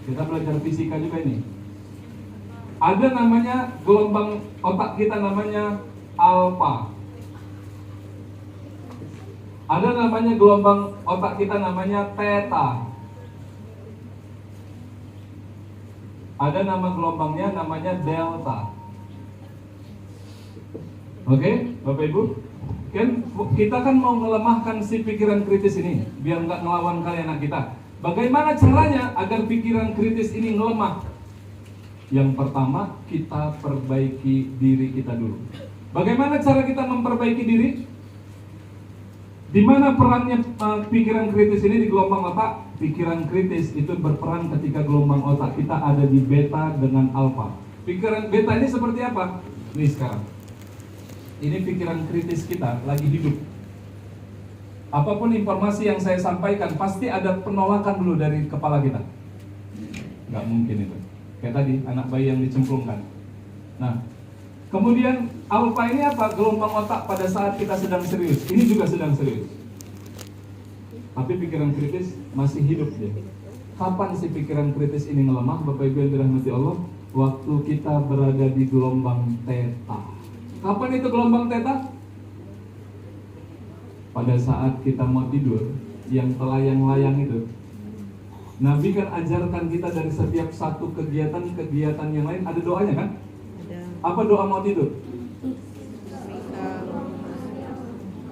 Kita belajar fisika juga ini. Ada namanya gelombang otak kita namanya alfa. Ada namanya gelombang otak kita namanya theta. Ada nama gelombangnya namanya delta. Oke, Bapak Ibu, kan kita kan mau melemahkan si pikiran kritis ini biar nggak ngelawan kali anak kita. Bagaimana caranya agar pikiran kritis ini melemah? Yang pertama, kita perbaiki diri kita dulu. Bagaimana cara kita memperbaiki diri? Di mana perannya pikiran kritis ini di gelombang otak? Pikiran kritis itu berperan ketika gelombang otak kita ada di beta dengan alfa. Pikiran beta ini seperti apa? Nih sekarang. Ini pikiran kritis kita lagi hidup. Apapun informasi yang saya sampaikan pasti ada penolakan dulu dari kepala kita. Gak mungkin itu. Kayak tadi anak bayi yang dicemplungkan. Nah, kemudian alfa ini apa? Gelombang otak pada saat kita sedang serius. Ini juga sedang serius. Tapi pikiran kritis masih hidup dia. Kapan sih pikiran kritis ini melemah? Bapak Ibu yang dirahmati Allah, waktu kita berada di gelombang theta. Kapan itu gelombang theta? Pada saat kita mau tidur, yang telayang-layang itu. Nabi kan ajarkan kita dari setiap satu kegiatan yang lain ada doanya kan? Ada. Apa doa mau tidur?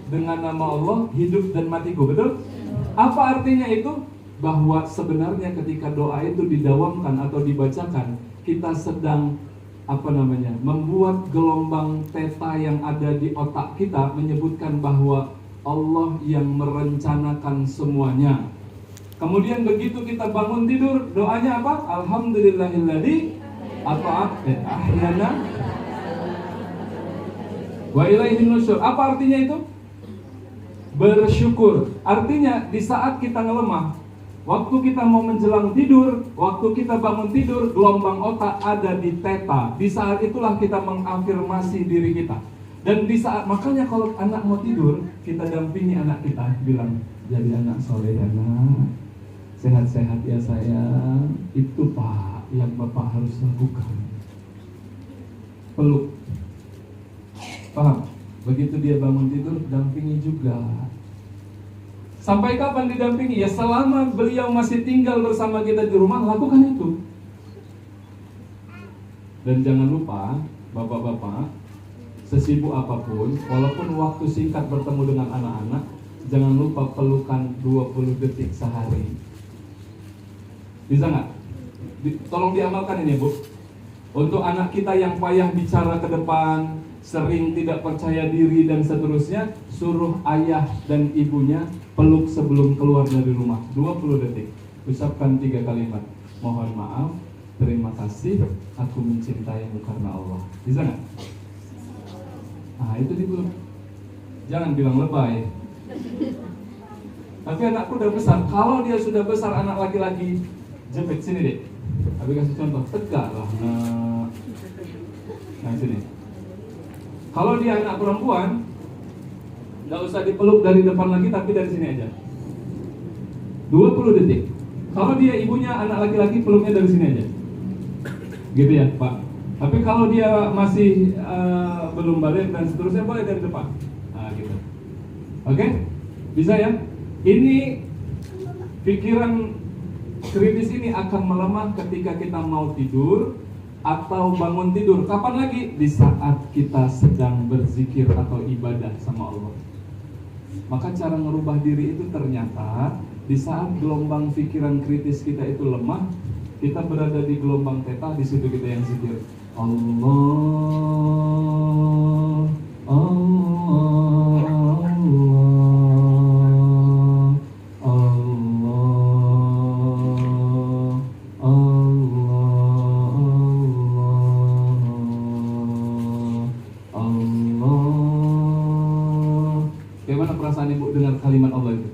Dengan nama Allah hidup dan matiku, betul? Apa artinya itu? Bahwa sebenarnya ketika doa itu didawamkan atau dibacakan, kita sedang membuat gelombang theta yang ada di otak kita menyebutkan bahwa Allah yang merencanakan semuanya. Kemudian begitu kita bangun tidur, doanya apa? Alhamdulillahilladzi ahyana wa ilaihin nusyur. Apa artinya itu? Bersyukur. Artinya di saat kita ngelemah, waktu kita mau menjelang tidur, waktu kita bangun tidur, gelombang otak ada di theta. Di saat itulah kita mengafirmasi diri kita. Dan di saat, makanya kalau anak mau tidur, kita dampingi anak kita, bilang, jadi anak soleh anak, sehat-sehat ya sayang. Itu Pak yang Bapak harus lakukan. Peluk. Paham? Begitu dia bangun tidur, dampingi juga. Sampai kapan didampingi? Ya selama beliau masih tinggal bersama kita di rumah, lakukan itu. Dan jangan lupa, bapak-bapak, sesibuk apapun, walaupun waktu singkat bertemu dengan anak-anak, jangan lupa pelukan 20 detik sehari. Bisa nggak? Tolong diamalkan ini, Bu. Untuk anak kita yang payah bicara ke depan, sering tidak percaya diri dan seterusnya, suruh ayah dan ibunya peluk sebelum keluar dari rumah 20 detik. Ucapkan 3 kalimat. Mohon maaf, terima kasih, aku mencintaimu karena Allah. Bisa nggak? Nah itu dipeluk. Jangan bilang lebay. Tapi anakku udah besar. Kalau dia sudah besar, anak laki-laki, jepit sini deh. Tapi kasih contoh, tegaklah. Nah sini. Kalau dia anak perempuan, nggak usah dipeluk dari depan lagi, tapi dari sini aja. 20 detik. Kalau dia ibunya anak laki-laki, peluknya dari sini aja. Gitu ya, Pak. Tapi kalau dia masih belum balik dan seterusnya, boleh dari depan. Nah, gitu. Oke? Bisa ya? Ini pikiran kritis ini akan melemah ketika kita mau tidur atau bangun tidur. Kapan lagi? Di saat kita sedang berzikir atau ibadah sama Allah. Maka cara ngerubah diri itu ternyata di saat gelombang pikiran kritis kita itu lemah, kita berada di gelombang theta, di situ kita yang zikir. Allah, Allah, Allah, Allah, Allah, Allah. Bagaimana perasaan ibu dengar kalimat Allah itu?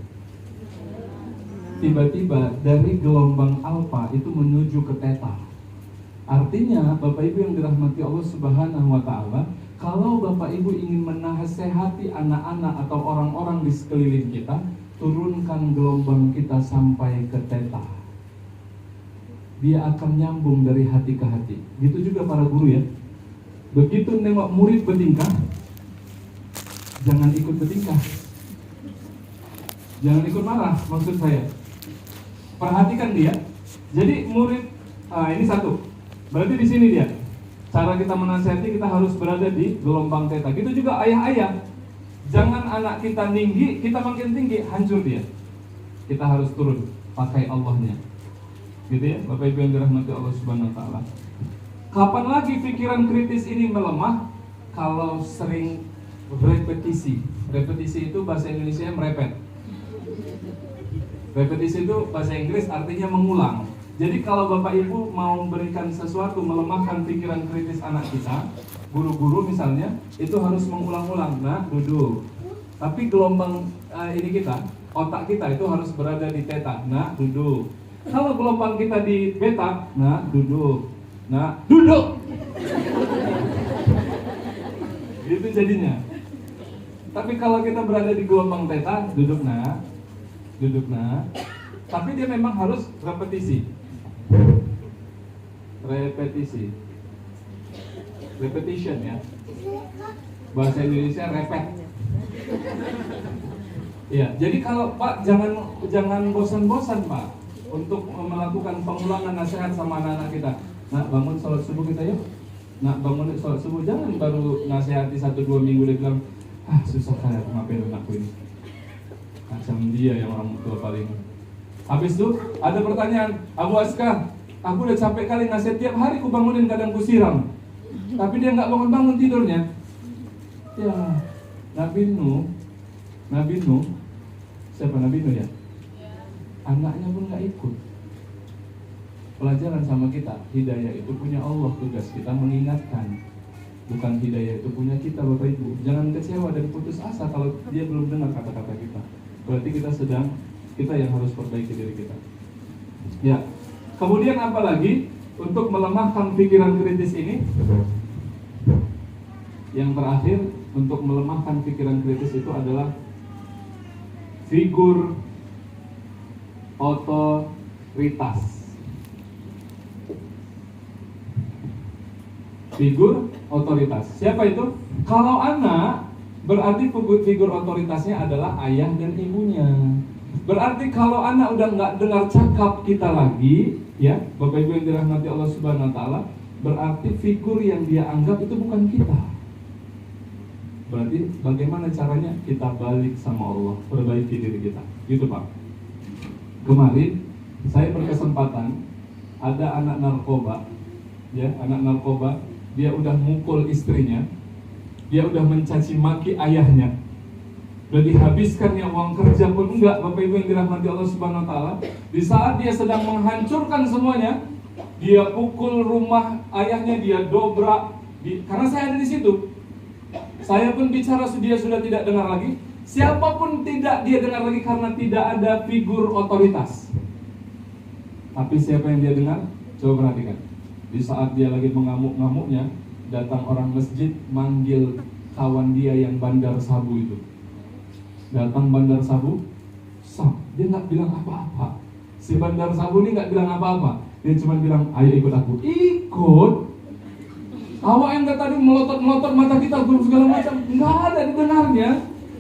Tiba-tiba dari gelombang alfa itu menuju ke theta. Artinya Bapak Ibu yang dirahmati Allah Subhanahu wa ta'ala, kalau Bapak Ibu ingin menasehati anak-anak atau orang-orang di sekeliling kita, turunkan gelombang kita sampai ke theta. dia akan nyambung dari hati ke hati. Gitu juga para guru ya. Begitu nengok murid bertingkah, jangan ikut bertingkah. Jangan ikut marah, maksud saya. Perhatikan dia. Jadi murid, ini satu. Berarti di sini dia. Cara kita menasihati, kita harus berada di gelombang theta. Gitu juga ayah-ayah. Jangan anak kita tinggi, kita makin tinggi, hancur dia. Kita harus turun, pakai Allahnya. Gitu ya, Bapak Ibu yang dirahmati Allah Subhanahu wa taala. Kapan lagi pikiran kritis ini melemah? Kalau sering repetisi. Repetisi itu bahasa Indonesia merepet. Repetisi itu bahasa Inggris artinya mengulang. Jadi kalau Bapak Ibu mau memberikan sesuatu, melemahkan pikiran kritis anak kita, guru-guru misalnya, itu harus mengulang-ulang. Nah, duduk. Tapi gelombang ini kita, otak kita itu harus berada di theta. Nah, duduk. Kalau gelombang kita di beta, nah, duduk. Nah, duduk. Itu jadinya. Tapi kalau kita berada di gelombang theta, duduk nah. Duduk nah. Tapi dia memang harus repetisi. Repetition ya. Bahasa Indonesia repet. Ya, jadi kalau Pak jangan bosan-bosan Pak untuk melakukan pengulangan nasihat sama anak-anak kita. Nah, bangun sholat subuh kita yuk. Nah, bangun sholat subuh, jangan baru nasihati 1-2 minggu dia bilang, susah kayak ngapain anakku ini. Macam dia yang orang tua paling. Habis itu ada pertanyaan, Abu Aska, aku udah capek kali nasihat tiap hari, ku bangunin kadang ku siram. Tapi dia nggak bangun-bangun tidurnya. Ya, Nabi Nuh, siapa Nabi Nuh ya? Anaknya pun nggak ikut. Pelajaran sama kita, hidayah itu punya Allah, tugas kita mengingatkan. Bukan hidayah itu punya kita Bapak Ibu. Jangan kecewa dan putus asa kalau dia belum dengar kata-kata kita. Berarti kita yang harus perbaiki diri kita. Ya. Kemudian apa lagi untuk melemahkan pikiran kritis ini? Yang terakhir untuk melemahkan pikiran kritis itu adalah figur otoritas. Figur otoritas. Siapa itu? Kalau anak, berarti figur otoritasnya adalah ayah dan ibunya. Berarti kalau anak udah nggak dengar cakap kita lagi, ya, Bapak Ibu yang dirahmati Allah Subhanahu wa taala, berarti figur yang dia anggap itu bukan kita. Berarti bagaimana caranya? Kita balik sama Allah, perbaiki diri kita. Gitu Pak. Kemarin saya berkesempatan ada anak narkoba, ya, anak narkoba. Dia udah mukul istrinya, dia udah mencaci maki ayahnya, udah dihabiskannya uang kerja pun enggak, Bapak Ibu yang dirahmati Allah Subhanahu wa taala. Di saat dia sedang menghancurkan semuanya, dia pukul rumah ayahnya, dia dobrak. Karena saya ada di situ, saya pun bicara, dia sudah tidak dengar lagi. Siapapun tidak dia dengar lagi karena tidak ada figur otoritas. Tapi siapa yang dia dengar? Coba perhatikan. Di saat dia lagi mengamuk-ngamuknya, datang orang masjid manggil kawan dia yang bandar sabu itu. Datang bandar sabu, dia nggak bilang apa-apa. Si bandar sabu ini nggak bilang apa-apa. Dia cuma bilang, ayo ikut aku. Ikut? Awak yang tadi melotot-melotot mata kita segala macam, nggak ada didengarnya.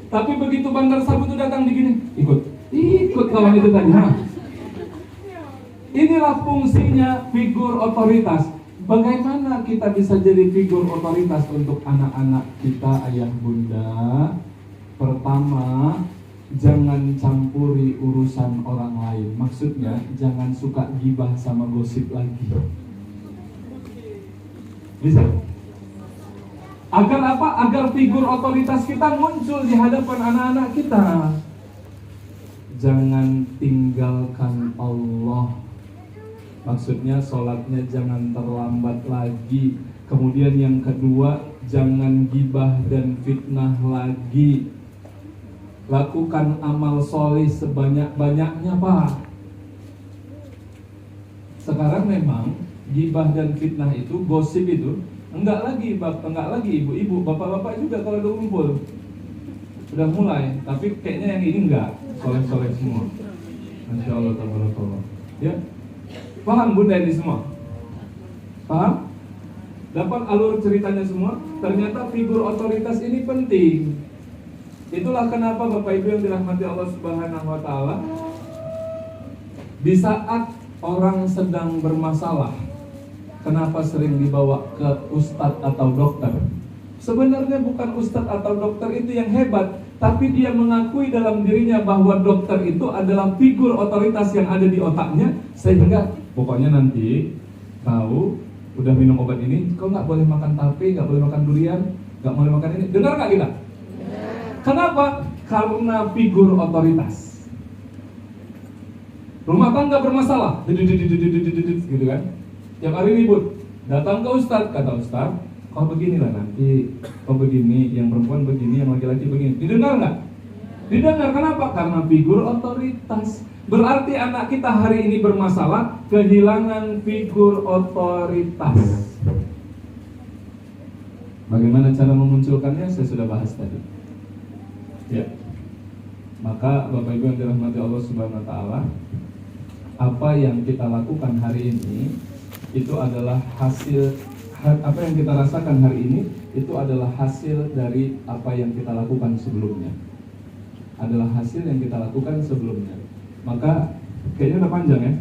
Tapi begitu bandar sabu itu datang begini, ikut kawan itu tadi. Inilah fungsinya figur otoritas. Bagaimana kita bisa jadi figur otoritas untuk anak-anak kita, ayah bunda? Pertama, jangan campuri urusan orang lain. Maksudnya, jangan suka gibah sama gosip lagi. Bisa? Agar apa? Agar figur otoritas kita muncul di hadapan anak-anak kita. Jangan tinggalkan Allah. Maksudnya sholatnya jangan terlambat lagi. Kemudian yang kedua, jangan gibah dan fitnah lagi. Lakukan amal soleh sebanyak-banyaknya Pak. Sekarang memang gibah dan fitnah itu, gosip itu enggak lagi ibu-ibu, bapak-bapak juga kalau udah kumpul sudah mulai. Tapi kayaknya yang ini enggak, soleh-soleh semua. Masya Allah, tabarakallah. Ya. Paham Bunda ini semua? Paham? Dapat alur ceritanya semua? Ternyata figur otoritas ini penting. Itulah kenapa Bapak Ibu yang dirahmati Allah Subhanahu wa taala, di saat orang sedang bermasalah, kenapa sering dibawa ke ustadz atau dokter? Sebenarnya bukan ustadz atau dokter itu yang hebat, tapi dia mengakui dalam dirinya bahwa dokter itu adalah figur otoritas yang ada di otaknya, sehingga pokoknya nanti kau udah minum obat ini, kau nggak boleh makan tape, nggak boleh makan durian, nggak boleh makan ini. Dengar nggak kita? Kenapa? Karena figur otoritas. Rumah tangga bermasalah, gitu kan? Tiap hari ribut. Datang ke ustadz, kata ustadz, kau beginilah nanti, kau begini, yang perempuan begini, yang laki-laki begini. Didengar nggak? Didengar. Kenapa? Karena figur otoritas. Berarti anak kita hari ini bermasalah, kehilangan figur otoritas. Bagaimana cara memunculkannya? Saya sudah bahas tadi. Ya. Maka Bapak Ibu yang dirahmati Allah Subhanahu wa taala, apa yang kita lakukan hari ini itu adalah hasil, apa yang kita rasakan hari ini itu adalah hasil dari apa yang kita lakukan sebelumnya. Adalah hasil yang kita lakukan sebelumnya. Maka kayaknya udah panjang ya?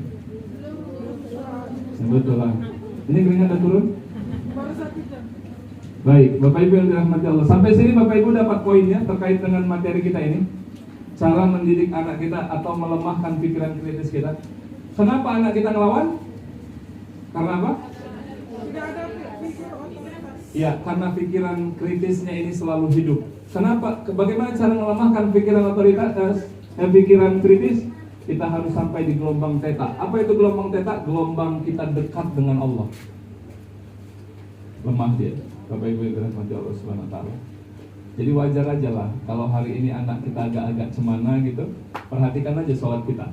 Betul lah. Ini keringat udah turun? Baik, Bapak Ibu yang dirahmati Allah. Sampai sini Bapak Ibu dapat poinnya terkait dengan materi kita ini. Cara mendidik anak kita atau melemahkan pikiran kritis kita. Kenapa anak kita ngelawan? Karena apa? Ya, karena pikiran kritisnya ini selalu hidup. Kenapa? Bagaimana cara melemahkan pikiran otoritas? Pikiran kritis? Kita harus sampai di gelombang theta. Apa itu gelombang theta? Gelombang kita dekat dengan Allah. Lemah dia. Bapak Ibu yang dirahmati Allah Subhanahu wa taala. Jadi wajar aja lah kalau hari ini anak kita agak-agak cemana gitu. Perhatikan aja sholat kita.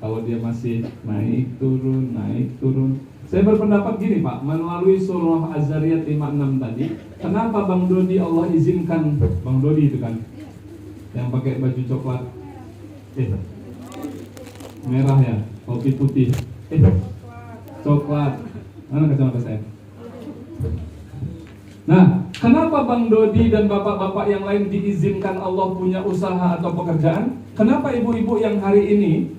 Kalau dia masih naik turun. Saya berpendapat gini Pak, melalui surah Az-Zariyat 56 tadi, kenapa Bang Dodi Allah izinkan, Bang Dodi itu kan yang pakai baju coklat, merah ya, topi putih, coklat, mana kacamata saya? Nah, kenapa Bang Dodi dan bapak-bapak yang lain diizinkan Allah punya usaha atau pekerjaan? Kenapa ibu-ibu yang hari ini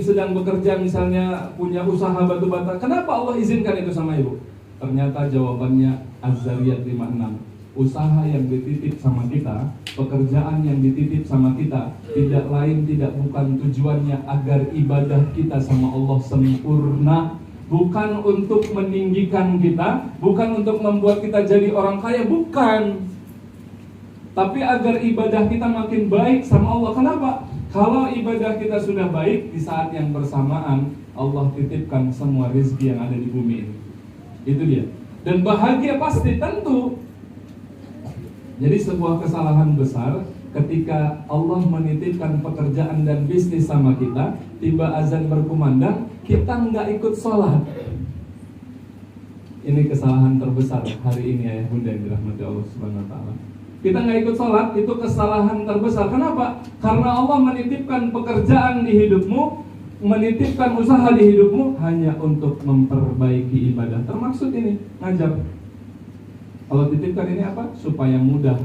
sedang bekerja misalnya punya usaha batu bata, kenapa Allah izinkan itu sama ibu? Ternyata jawabannya Az-Zariyat 56. Usaha yang dititip sama kita, pekerjaan yang dititip sama kita, tidak lain tidak bukan tujuannya agar ibadah kita sama Allah sempurna. Bukan untuk meninggikan kita, bukan untuk membuat kita jadi orang kaya, bukan. Tapi agar ibadah kita makin baik sama Allah. Kenapa? Kalau ibadah kita sudah baik, di saat yang bersamaan Allah titipkan semua rezeki yang ada di bumi ini. Itu dia. Dan bahagia pasti, tentu. Jadi sebuah kesalahan besar ketika Allah menitipkan pekerjaan dan bisnis sama kita, tiba azan berkumandang, kita nggak ikut sholat. Ini kesalahan terbesar hari ini ya Bunda yang dirahmati Allah Subhanahu wa taala. Kita nggak ikut sholat, itu kesalahan terbesar. Kenapa? Karena Allah menitipkan pekerjaan di hidupmu, menitipkan usaha di hidupmu hanya untuk memperbaiki ibadah. Termaksud ini ngajar. Allah titipkan ini apa? Supaya mudah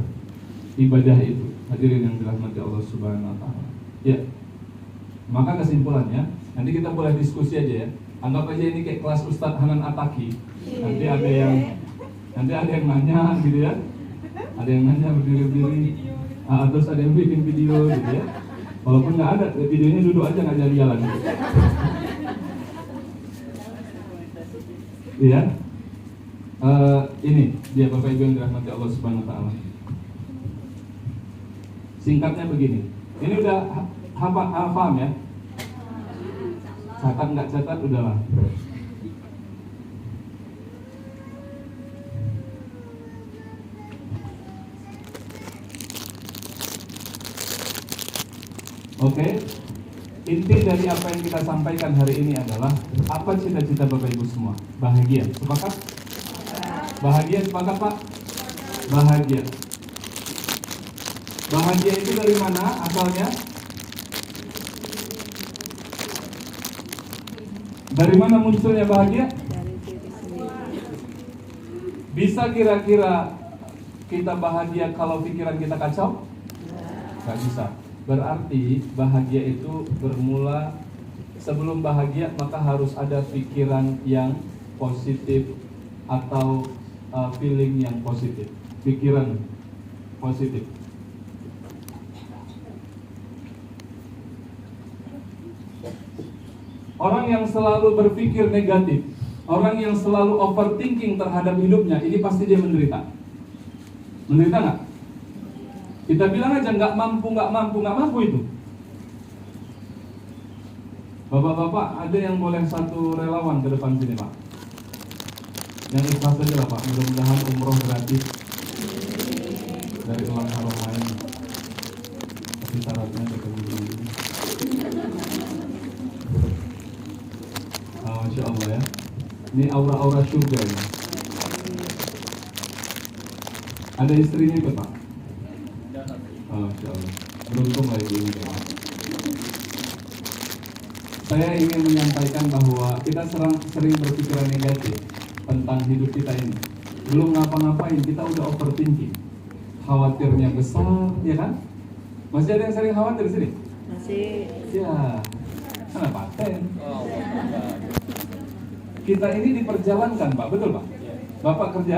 ibadah itu. Hadirin yang dirahmati Allah Subhanahu wa taala. Ya. Maka kesimpulannya, nanti kita boleh diskusi aja ya. Anggap aja ini kayak kelas Ustadz Hanan Ataki. Nanti ada yang nanya gitu ya. Ada yang nanya berdiri-berdiri. Terus ada yang bikin video gitu ya. Walaupun nggak ada, videonya duduk aja nggak jalan-jalan gitu. Iya. Ini dia Bapak Ibu yang dirahmati Allah Subhanahu wa taala. Singkatnya begini. Ini udah paham ya? Catat nggak catat udahlah. Oke. Inti dari apa yang kita sampaikan hari ini adalah apa cita-cita Bapak Ibu semua? Bahagia. Sepakat? Bahagia sepakat Pak? Bahagia. Bahagia itu dari mana asalnya? Dari mana munculnya bahagia? Dari diri sendiri. Bisa kira-kira kita bahagia kalau pikiran kita kacau? Gak bisa. Berarti bahagia itu bermula, sebelum bahagia maka harus ada pikiran yang positif atau feeling yang positif. Pikiran positif. Orang yang selalu berpikir negatif, orang yang selalu overthinking terhadap hidupnya, ini pasti dia menderita. Menderita nggak? Kita bilang aja nggak mampu itu. Bapak-bapak, ada yang boleh satu relawan ke depan sini, Pak. Yang ikhlas aja lah, Pak. Mudah-mudahan umroh gratis dari ulang haram lain. Tapi syaratnya ketemu dulu. Masya Allah ya. Ini aura-aura surga ya. Ada istrinya itu, Pak? Masya Allah. Beruntung lah ibu ini. Saya ingin menyampaikan bahwa kita sering berpikiran negatif tentang hidup kita ini. Belum ngapa-ngapain kita udah overthinking. Khawatirnya besar, ya kan? Masih ada yang sering khawatir di sini? Masih. Ya, sana paten. Kita ini diperjalankan, Pak, betul Pak? Bapak kerja